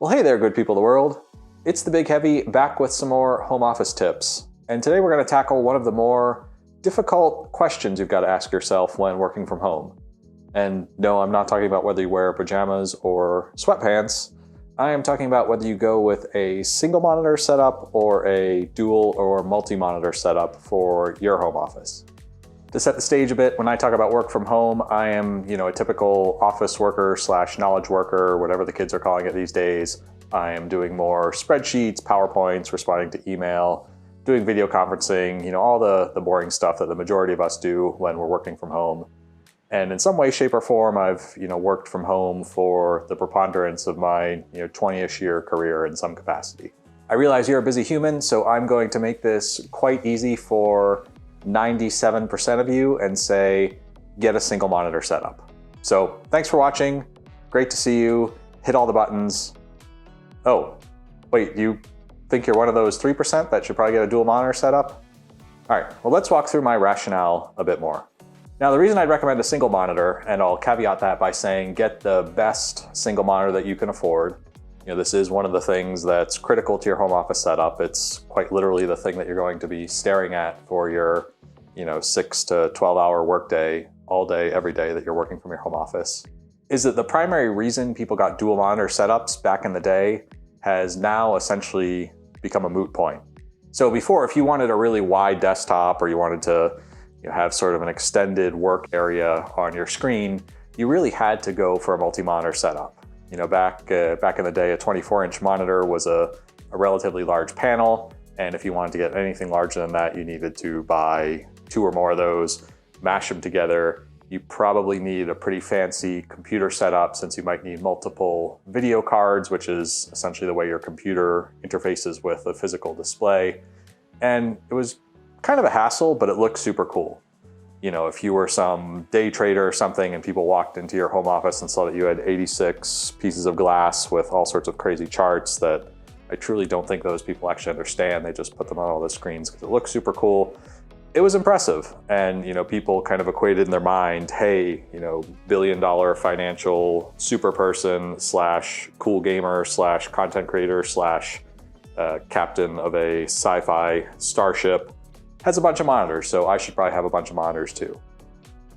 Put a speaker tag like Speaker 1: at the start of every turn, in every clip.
Speaker 1: Well, hey there, good people of the world. It's the Big Heavy back with some more home office tips. And today we're going to tackle one of the more difficult questions you've got to ask yourself when working from home. And no, I'm not talking about whether you wear pajamas or sweatpants. I am talking about whether you go with a single monitor setup or a dual or multi-monitor setup for your home office. To set the stage a bit, when I talk about work from home, I am, a typical office worker / knowledge worker, whatever the kids are calling it these days. I am doing more spreadsheets, PowerPoints, responding to email, doing video conferencing, all the boring stuff that the majority of us do when we're working from home. And in some way, shape, or form, I've, worked from home for the preponderance of my, 20-ish year career in some capacity. I realize you're a busy human, so I'm going to make this quite easy for 97% of you and say, get a single monitor setup. So thanks for watching. Great to see you. Hit all the buttons. Oh, wait, you think you're one of those 3% that should probably get a dual monitor setup? All right, well, let's walk through my rationale a bit more. Now, the reason I'd recommend a single monitor, and I'll caveat that by saying get the best single monitor that you can afford. This is one of the things that's critical to your home office setup. It's quite literally the thing that you're going to be staring at for your 6 to 12 hour workday, all day, every day that you're working from your home office. Is that the primary reason people got dual monitor setups back in the day has now essentially become a moot point. So before, if you wanted a really wide desktop or you wanted to have sort of an extended work area on your screen, you really had to go for a multi-monitor setup. Back in the day, a 24-inch monitor was a relatively large panel, and if you wanted to get anything larger than that, you needed to buy 2 or more of those, mash them together. You probably need a pretty fancy computer setup, since you might need multiple video cards, which is essentially the way your computer interfaces with a physical display. And it was kind of a hassle, but it looked super cool. If you were some day trader or something and people walked into your home office and saw that you had 86 pieces of glass with all sorts of crazy charts that I truly don't think those people actually understand. They just put them on all the screens because it looks super cool. It was impressive. And, people kind of equated in their mind, hey, billion-dollar financial super person / cool gamer / content creator / captain of a sci-fi starship has a bunch of monitors, so I should probably have a bunch of monitors too.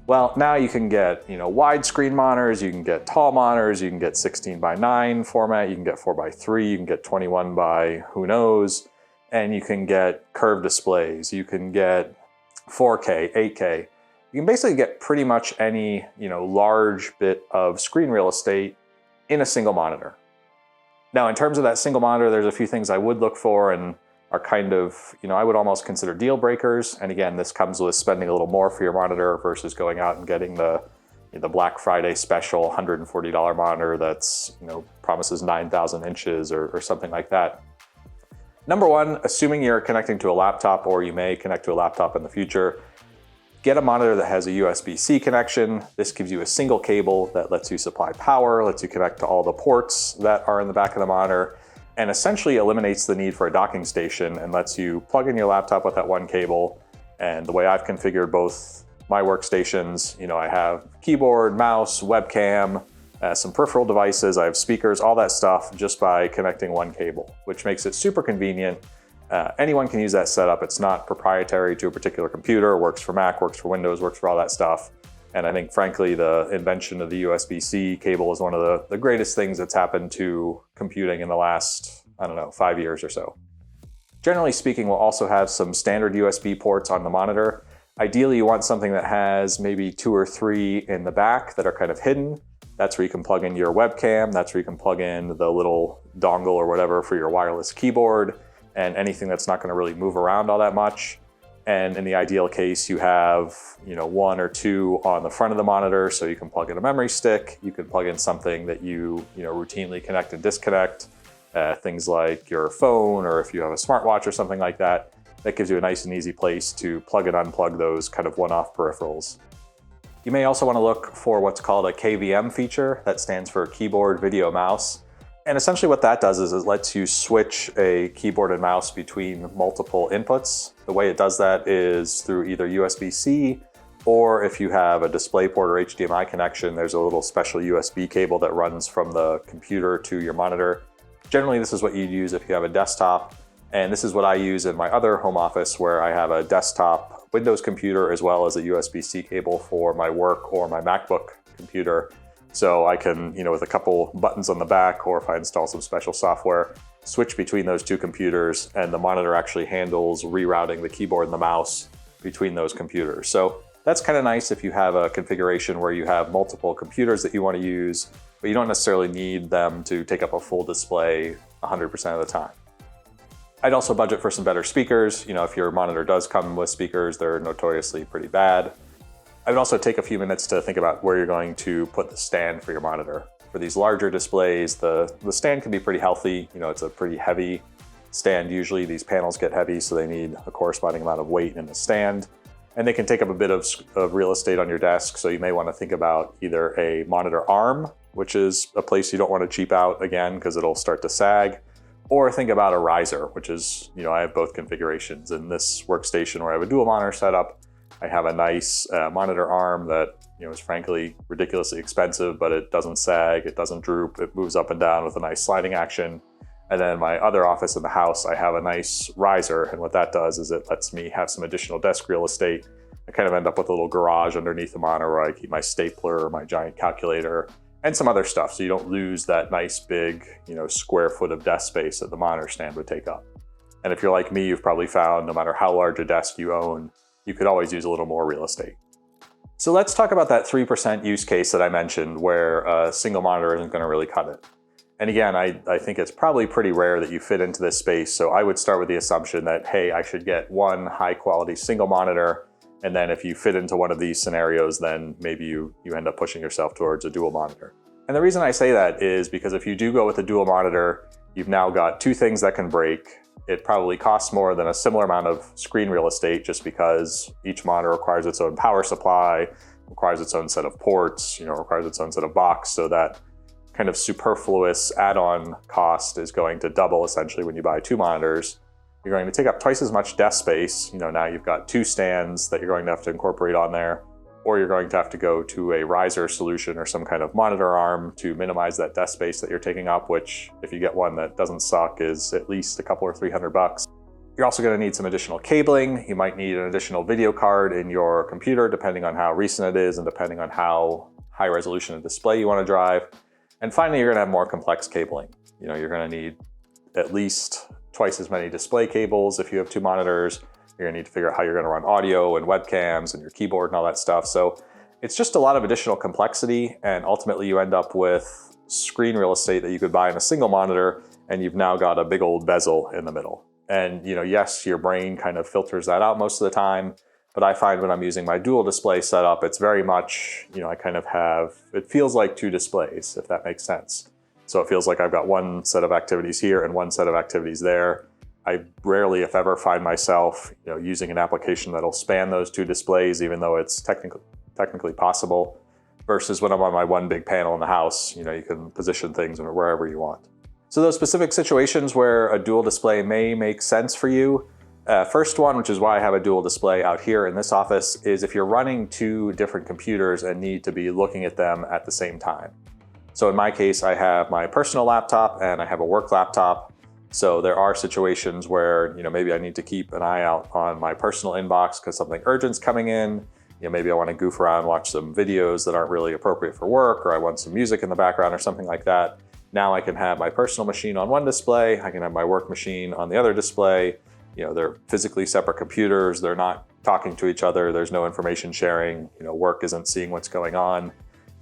Speaker 1: Well, now you can get, widescreen monitors, you can get tall monitors, you can get 16:9 format, you can get 4:3, you can get 21 by who knows, and you can get curved displays, you can get 4K, 8K. You can basically get pretty much any, large bit of screen real estate in a single monitor. Now, in terms of that single monitor, there's a few things I would look for and are kind of, I would almost consider deal breakers. And again, this comes with spending a little more for your monitor versus going out and getting the Black Friday special $140 monitor that's, promises 9,000 inches or something like that. Number one, assuming you're connecting to a laptop or you may connect to a laptop in the future, get a monitor that has a USB-C connection. This gives you a single cable that lets you supply power, lets you connect to all the ports that are in the back of the monitor, and essentially eliminates the need for a docking station and lets you plug in your laptop with that one cable. And the way I've configured both my workstations, I have keyboard, mouse, webcam, some peripheral devices, I have speakers, all that stuff just by connecting one cable, which makes it super convenient. Anyone can use that setup. It's not proprietary to a particular computer. It works for Mac, works for Windows, works for all that stuff. And I think, frankly, the invention of the USB-C cable is one of the greatest things that's happened to computing in the last, 5 years or so. Generally speaking, we'll also have some standard USB ports on the monitor. Ideally, you want something that has maybe 2 or 3 in the back that are kind of hidden. That's where you can plug in your webcam. That's where you can plug in the little dongle or whatever for your wireless keyboard and anything that's not going to really move around all that much. And in the ideal case, you have 1 or 2 on the front of the monitor, so you can plug in a memory stick. You can plug in something that you routinely connect and disconnect, things like your phone, or if you have a smartwatch or something like that. That gives you a nice and easy place to plug and unplug those kind of one-off peripherals. You may also want to look for what's called a KVM feature. That stands for Keyboard Video Mouse. And essentially what that does is it lets you switch a keyboard and mouse between multiple inputs. The way it does that is through either USB-C, or if you have a DisplayPort or HDMI connection, there's a little special USB cable that runs from the computer to your monitor. Generally, this is what you'd use if you have a desktop, and this is what I use in my other home office where I have a desktop Windows computer as well as a USB-C cable for my work or my MacBook computer. So I can, with a couple buttons on the back, or if I install some special software, switch between those two computers, and the monitor actually handles rerouting the keyboard and the mouse between those computers. So that's kind of nice if you have a configuration where you have multiple computers that you want to use, but you don't necessarily need them to take up a full display 100% of the time. I'd also budget for some better speakers. If your monitor does come with speakers, they're notoriously pretty bad. I would also take a few minutes to think about where you're going to put the stand for your monitor. For these larger displays, the stand can be pretty healthy. It's a pretty heavy stand usually. These panels get heavy, so they need a corresponding amount of weight in the stand. And they can take up a bit of real estate on your desk, so you may want to think about either a monitor arm, which is a place you don't want to cheap out again because it'll start to sag, or think about a riser, which is, I have both configurations. In this workstation where I have a dual monitor setup, I have a nice monitor arm that is frankly ridiculously expensive, but it doesn't sag, it doesn't droop, it moves up and down with a nice sliding action. And then my other office in the house, I have a nice riser, and what that does is it lets me have some additional desk real estate. I kind of end up with a little garage underneath the monitor where I keep my stapler, my giant calculator, and some other stuff, so you don't lose that nice big square foot of desk space that the monitor stand would take up. And if you're like me, you've probably found no matter how large a desk you own, you could always use a little more real estate. So let's talk about that 3% use case that I mentioned where a single monitor isn't going to really cut it. And again, I think it's probably pretty rare that you fit into this space, so I would start with the assumption that, hey, I should get one high quality single monitor, and then if you fit into one of these scenarios, then maybe you end up pushing yourself towards a dual monitor. And the reason I say that is because if you do go with a dual monitor, you've now got two things that can break. It probably costs more than a similar amount of screen real estate just because each monitor requires its own power supply, requires its own set of ports, requires its own set of box, so that kind of superfluous add-on cost is going to double essentially when you buy two monitors. You're going to take up twice as much desk space. Now you've got two stands that you're going to have to incorporate on there, or you're going to have to go to a riser solution or some kind of monitor arm to minimize that desk space that you're taking up, which if you get one that doesn't suck is at least a couple or $300. You're also going to need some additional cabling. You might need an additional video card in your computer, depending on how recent it is and depending on how high resolution a display you want to drive. And finally, you're going to have more complex cabling. You're going to need at least twice as many display cables if you have two monitors. You're going to need to figure out how you're going to run audio and webcams and your keyboard and all that stuff. So it's just a lot of additional complexity, and ultimately you end up with screen real estate that you could buy in a single monitor, and you've now got a big old bezel in the middle. And yes, your brain kind of filters that out most of the time, but I find when I'm using my dual display setup, it's very much, I kind of have, it feels like two displays, if that makes sense. So it feels like I've got one set of activities here and one set of activities there. I rarely, if ever, find myself using an application that'll span those two displays, even though it's technically possible, versus when I'm on my one big panel in the house, you can position things wherever you want. So those specific situations where a dual display may make sense for you, first one, which is why I have a dual display out here in this office, is if you're running two different computers and need to be looking at them at the same time. So in my case, I have my personal laptop and I have a work laptop. So there are situations where, maybe I need to keep an eye out on my personal inbox because something urgent's coming in. Maybe I want to goof around, watch some videos that aren't really appropriate for work, or I want some music in the background or something like that. Now I can have my personal machine on one display. I can have my work machine on the other display. They're physically separate computers. They're not talking to each other. There's no information sharing. Work isn't seeing what's going on.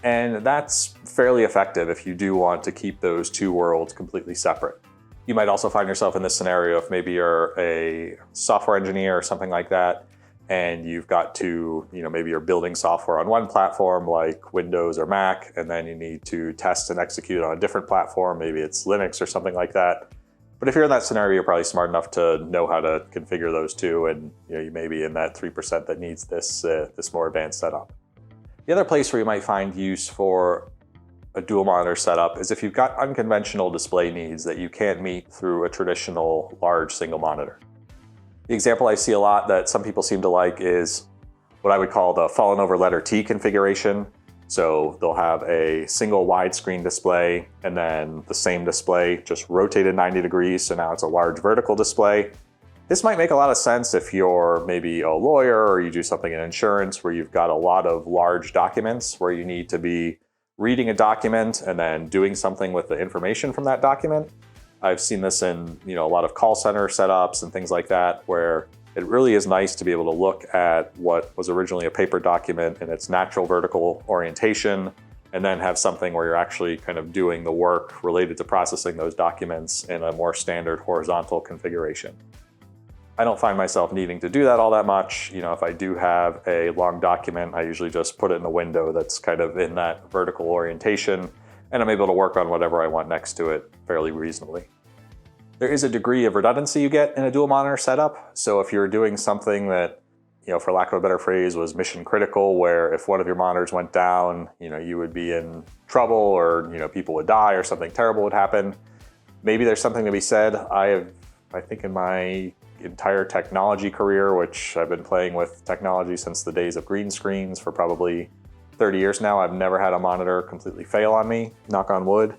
Speaker 1: And that's fairly effective if you do want to keep those two worlds completely separate. You might also find yourself in this scenario if maybe you're a software engineer or something like that, and you've got to, maybe you're building software on one platform like Windows or Mac, and then you need to test and execute on a different platform, maybe it's Linux or something like that. But if you're in that scenario, you're probably smart enough to know how to configure those two, and you may be in that 3% that needs this more advanced setup. The other place where you might find use for a dual monitor setup is if you've got unconventional display needs that you can't meet through a traditional large single monitor. The example I see a lot that some people seem to like is what I would call the fallen over letter T configuration. So they'll have a single widescreen display and then the same display just rotated 90 degrees. So now it's a large vertical display. This might make a lot of sense if you're maybe a lawyer or you do something in insurance where you've got a lot of large documents where you need to be reading a document and then doing something with the information from that document. I've seen this in a lot of call center setups and things like that, where it really is nice to be able to look at what was originally a paper document in its natural vertical orientation, and then have something where you're actually kind of doing the work related to processing those documents in a more standard horizontal configuration. I don't find myself needing to do that all that much. If I do have a long document, I usually just put it in a window that's kind of in that vertical orientation, and I'm able to work on whatever I want next to it fairly reasonably. There is a degree of redundancy you get in a dual monitor setup. So if you're doing something that, for lack of a better phrase, was mission critical, where if one of your monitors went down, you would be in trouble, or, people would die or something terrible would happen, maybe there's something to be said. I think in my entire technology career, which I've been playing with technology since the days of green screens for probably 30 years now, I've never had a monitor completely fail on me, knock on wood.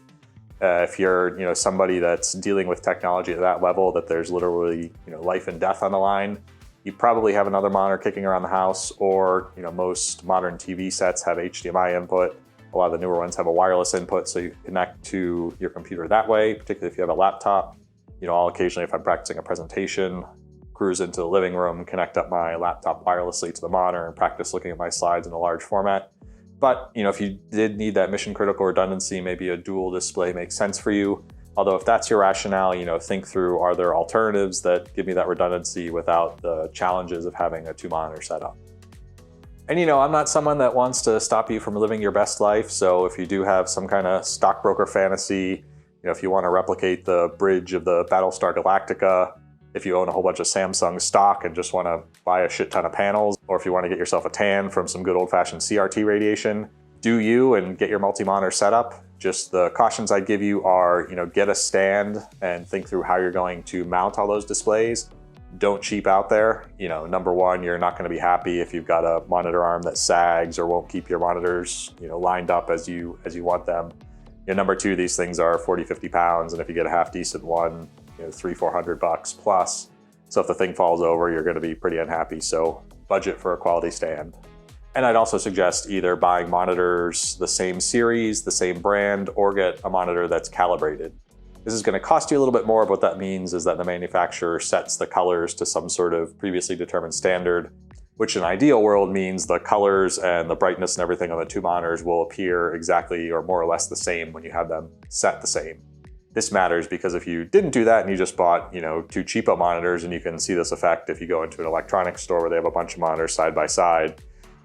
Speaker 1: If you're somebody that's dealing with technology at that level, that there's literally life and death on the line, you probably have another monitor kicking around the house, or most modern TV sets have HDMI input. A lot of the newer ones have a wireless input, so you connect to your computer that way, particularly if you have a laptop. I'll occasionally, if I'm practicing a presentation, cruise into the living room, connect up my laptop wirelessly to the monitor and practice looking at my slides in a large format. But if you did need that mission critical redundancy, maybe a dual display makes sense for you. Although if that's your rationale, think through, are there alternatives that give me that redundancy without the challenges of having a 2-monitor setup? And I'm not someone that wants to stop you from living your best life. So if you do have some kind of stockbroker fantasy, if you want to replicate the bridge of the Battlestar Galactica, if you own a whole bunch of Samsung stock and just want to buy a shit ton of panels, or if you want to get yourself a tan from some good old-fashioned CRT radiation, do you and get your multi-monitor setup. Just the cautions I'd give you are, get a stand and think through how you're going to mount all those displays. Don't cheap out there. Number one, you're not going to be happy if you've got a monitor arm that sags or won't keep your monitors, lined up as you want them. Number two, these things are 40, 50 pounds, and if you get a half decent one, $300-400 plus. So if the thing falls over, you're going to be pretty unhappy. So budget for a quality stand. And I'd also suggest either buying monitors the same series, the same brand, or get a monitor that's calibrated. This is going to cost you a little bit more, but what that means is that the manufacturer sets the colors to some sort of previously determined standard, which in an ideal world means the colors and the brightness and everything on the 2 monitors will appear exactly or more or less the same when you have them set the same. This matters because if you didn't do that and you just bought, 2 cheapo monitors, and you can see this effect if you go into an electronics store where they have a bunch of monitors side by side,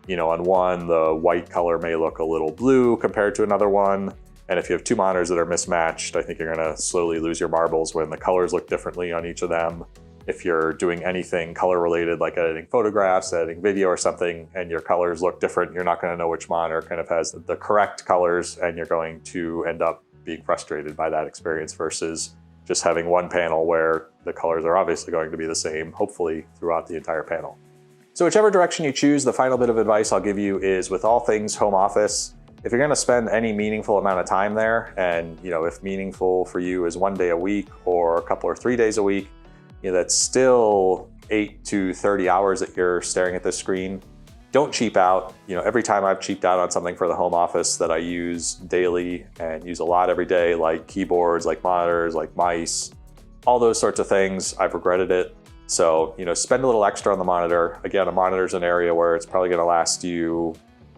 Speaker 1: on one, the white color may look a little blue compared to another one. And if you have 2 monitors that are mismatched, I think you're going to slowly lose your marbles when the colors look differently on each of them. If you're doing anything color related, like editing photographs, editing video or something, and your colors look different, you're not going to know which monitor kind of has the correct colors, and you're going to end up being frustrated by that experience versus just having one panel where the colors are obviously going to be the same, hopefully throughout the entire panel. So whichever direction you choose, the final bit of advice I'll give you is, with all things home office, if you're going to spend any meaningful amount of time there, and if meaningful for you is 1 day a week or a couple or 3 days a week, that's still 8 to 30 hours that you're staring at this screen. Don't cheap out. Every time I've cheaped out on something for the home office that I use daily and use a lot every day, like keyboards, like monitors, like mice, all those sorts of things, I've regretted it. So, spend a little extra on the monitor. Again, a monitor is an area where it's probably going to last you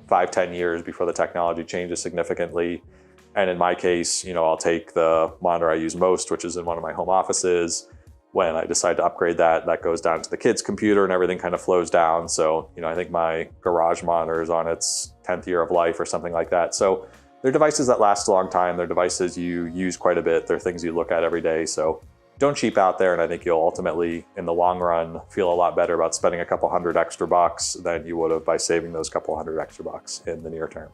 Speaker 1: 5-10 years before the technology changes significantly. And in my case, I'll take the monitor I use most, which is in one of my home offices. When I decide to upgrade that, that goes down to the kid's computer and everything kind of flows down. So, I think my garage monitor is on its 10th year of life or something like that. So they're devices that last a long time. They're devices you use quite a bit. They're things you look at every day. So don't cheap out there. And I think you'll ultimately, in the long run, feel a lot better about spending a couple $100 extra than you would have by saving those couple $100 extra in the near term.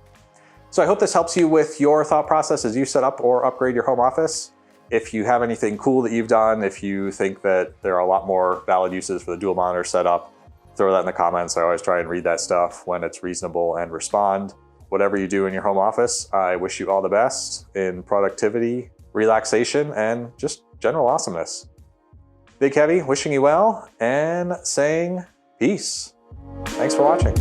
Speaker 1: So I hope this helps you with your thought process as you set up or upgrade your home office. If you have anything cool that you've done, if you think that there are a lot more valid uses for the dual monitor setup, throw that in the comments. I always try and read that stuff when it's reasonable and respond. whatever you do in your home office, I wish you all the best in productivity, relaxation, and just general awesomeness. Big Heavy wishing you well and saying peace. Thanks for watching.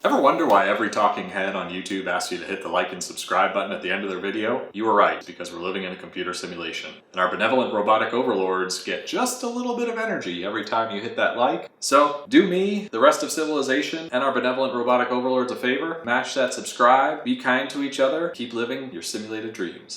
Speaker 1: Ever wonder why every talking head on YouTube asks you to hit the like and subscribe button at the end of their video? You were right, because we're living in a computer simulation. And our benevolent robotic overlords get just a little bit of energy every time you hit that like. So do me, the rest of civilization, and our benevolent robotic overlords a favor. Mash that subscribe, be kind to each other, keep living your simulated dreams.